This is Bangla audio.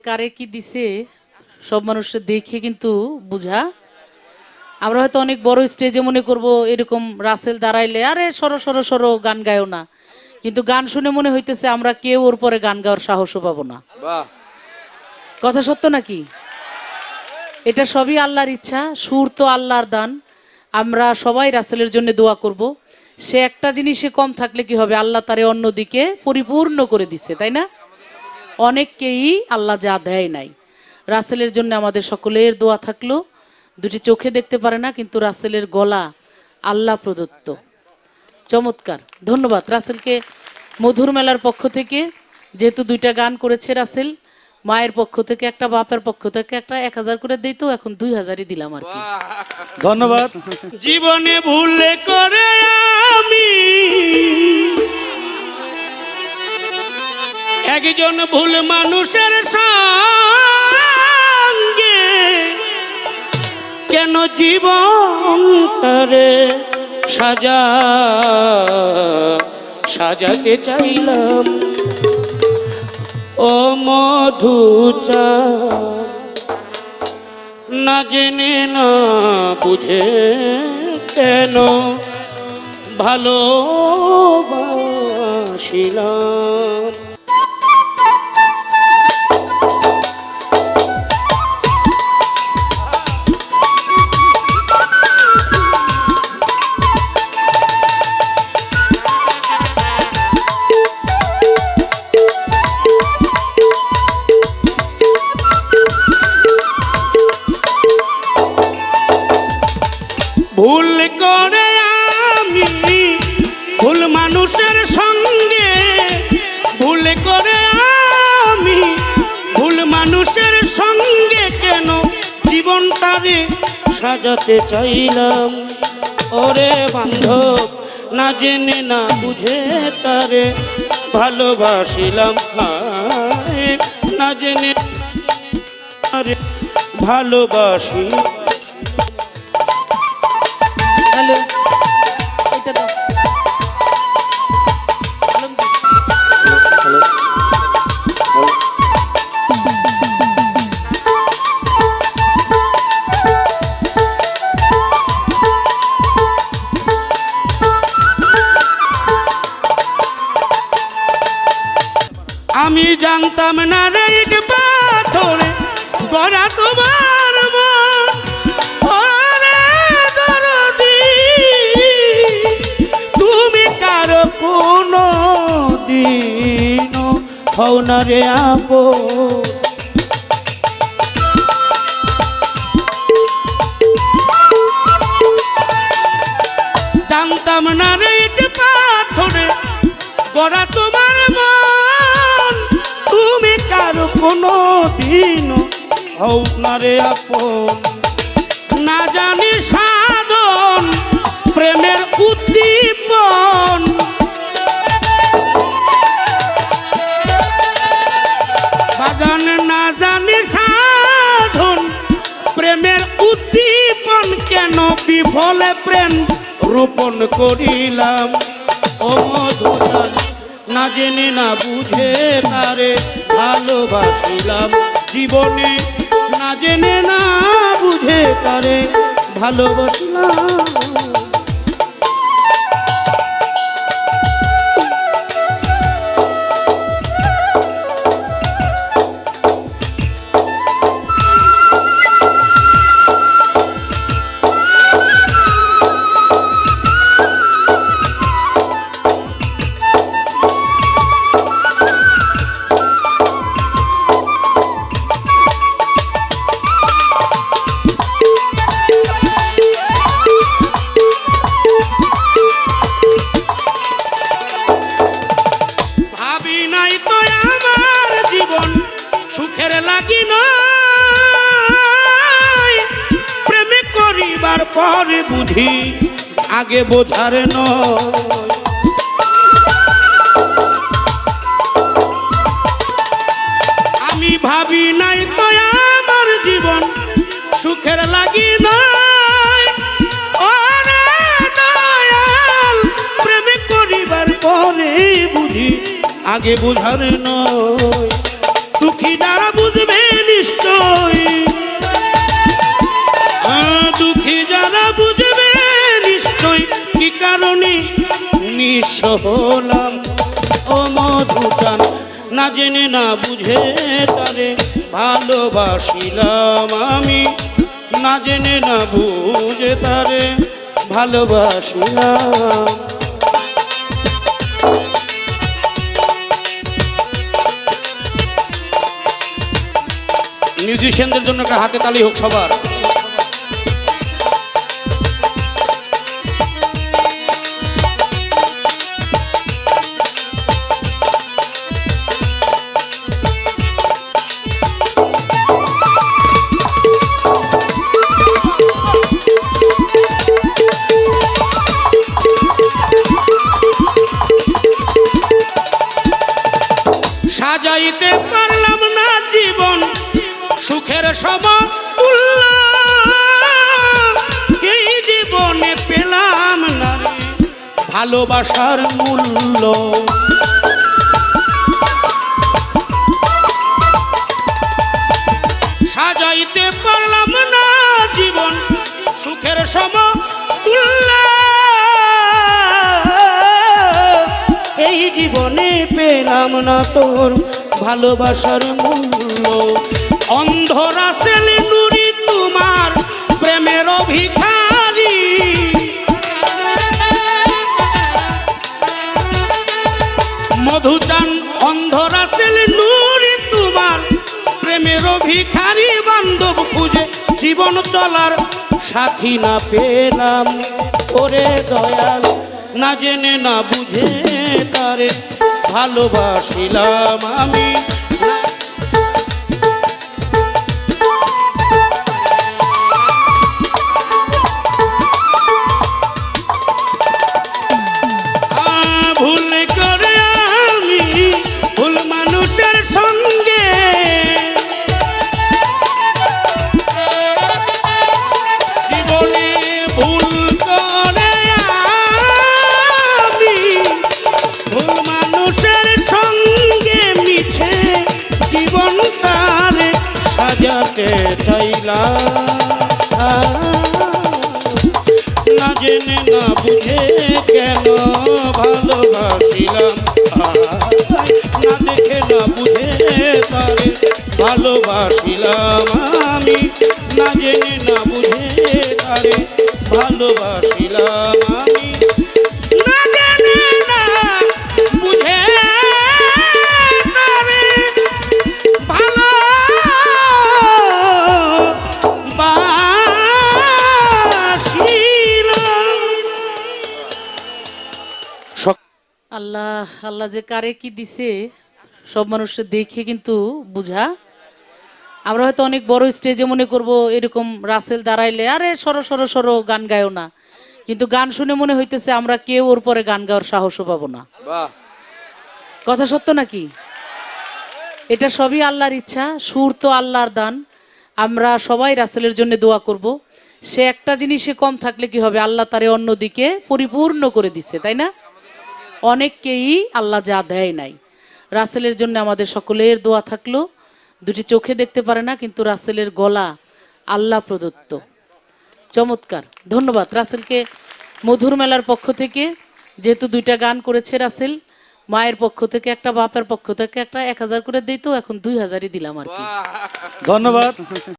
কারে কি দিছে সব মানুষের দেখে কিন্তু বুঝা। আমরা হয়তো অনেক বড় স্টেজে মনে করব এরকম রাসেল দাঁড়াইলে আরে সরো সরো সরো গান গায়ও না, কিন্তু গান শুনে মনে হইতেছে আমরা কেউ ওর পরে গান গাওয়ার সাহসও পাবো না। কথা সত্য নাকি? এটা সবই আল্লাহর ইচ্ছা, সুর তো আল্লাহর দান। আমরা সবাই রাসেলের জন্য দোয়া করব। সে একটা জিনিসে কম থাকলে কি হবে, আল্লাহ তারে অন্যদিকে পরিপূর্ণ করে দিছে, তাই না? অনেককেই আল্লাহ যা দেয় নাই। রাসেলের জন্য আমাদের সকলের দোয়া থাকলো। দুটি চোখে দেখতে পারে না, কিন্তু রাসেলের গলা আল্লাহ প্রদত্ত। চমৎকার, ধন্যবাদ রাসেলকে। মধুর মেলার পক্ষ থেকে যেহেতু দুইটা গান করেছে রাসেল, মায়ের পক্ষ থেকে একটা, বাপের পক্ষ থেকে একটা, 1000 করে দিই, তো এখন 2000ই দিলাম আর কি। ধন্যবাদ। জীবনে ভুলে করে আমি একজন ভুল মানুষের সঙ্গে কেন জীবনটারে সাজাতে চাইলাম ও মধুচাঁদ, না জেনে না বুঝে কেন ভালোবাসিলাম। ভুল করে আমি ভুল মানুষের সঙ্গে, ভুল করে আমি ভুল মানুষের সঙ্গে কেন জীবনটারে সাজাতে চাইলাম। ওরে বান্ধব, না জেনে না বুঝে তারে ভালোবাসিলাম। না জেনে তারে ভালোবাসি। হ্যালো, এটা দাও। আমি জানতাম না রে ইট পাথরে গড়া তোমার মন, ওরে দরদি তুমি কারো কোনো দিনও হও না রে আপন। জানতাম না রে ইট পাথরে গড়া তোমার মন, তুমি কারো কোনো দিনও হও না রে আপন। না জানি সাধন প্রেমের উদ্দীপন, বাজান না জানি সাধন প্রেমের উদ্দীপন কেন বিফলে প্রেম রোপণ করিলাম। ও মধুচাঁদ, না জেনে না বুঝে তারে ভালোবাসিলাম। জীবনে না জেনে না বুঝে তারে ভালোবাসিলাম। সুখের লাগি নয় প্রেমে করিবার পরে বুঝি আগে বোঝার নয়। আমি ভাবি নাই তো আমার জীবন সুখের লাগি নয়, ওরে দয়াল প্রেমে করিবার পরে বুঝি আগে বোঝার নয়। দুঃখী যারা বুঝবে হলাম ও মধুচান না জেনে না বুঝে তারে ভালোবাসিলাম আমি না জেনে না বুঝে তারে ভালোবাসিলাম। মিউজিশিয়ানদের জন্য একটা হাতে তালি হোক সবার। সাজাইতে পারলাম না জীবন সুখের সমতুল্য এই জীবনে পেলাম না রে ভালোবাসার মূল্য। সাজাইতে পারলাম না জীবন সুখের সমতুল্য এই জীবনে পেলাম না তোর ভালোবাসার মূল্য। অন্ধ রাসেল নুরি তোমার প্রেমের ভিখারি মধুচান অন্ধ রাসেল নুরি তোমার প্রেমের ভিখারি বান্ধব খুঁজে জীবন চলার সাথী না পেলাম ওরে দয়াল না জেনে না বুঝে তারে ভালোবাসিলাম আমি। ভুল করে আমি ভুল মানুষের সঙ্গে জীবনে ভুল করে আমি ভুল মানুষের সঙ্গে মিছে জীবনটারে সাজাতে চাইলাম না জেনে না বুঝে কেন ভালোবাসিলাম না দেখে না বুঝে তারে ভালোবাসিলাম আমি না জেনে না বুঝে তারে ভালোবাসিলাম আমি না জেনে না বুঝে তারে আল্লাহ আল্লাহ যে কারে কি দিছে সব মানুষের দেখে কিন্তু বুঝা। আমরা হয়তো অনেক বড় স্টেজে মনে করব এরকম রাসেল দাঁড়াইলে আরে সরো সরো সরো গান গায়ও না, কিন্তু গান শুনে মনে হইতেছে আমরা কেউ ওর পরে গান গাওয়ার সাহসও পাবো না। কথা সত্য নাকি? এটা সবই আল্লাহর ইচ্ছা, সুর তো আল্লাহর দান। আমরা সবাই রাসেলের জন্য দোয়া করব। সে একটা জিনিসে কম থাকলে কি হবে, আল্লাহ তারে অন্যদিকে পরিপূর্ণ করে দিচ্ছে, তাই না? অনেককেই আল্লাহ যা দেয় নাই। রাসেলের জন্য আমাদের সকলের দোয়া থাকলো। দুটি চোখে দেখতে পারে না, কিন্তু রাসেলের গলা আল্লাহ প্রদত্ত। চমৎকার, ধন্যবাদ রাসেলকে। মধুর মেলার পক্ষ থেকে যেহেতু দুইটা গান করেছে রাসেল, মায়ের পক্ষ থেকে একটা, বাপের পক্ষ থেকে একটা 1000 করে দিই, তো এখন 2000ই দিলাম আর কি। ধন্যবাদ।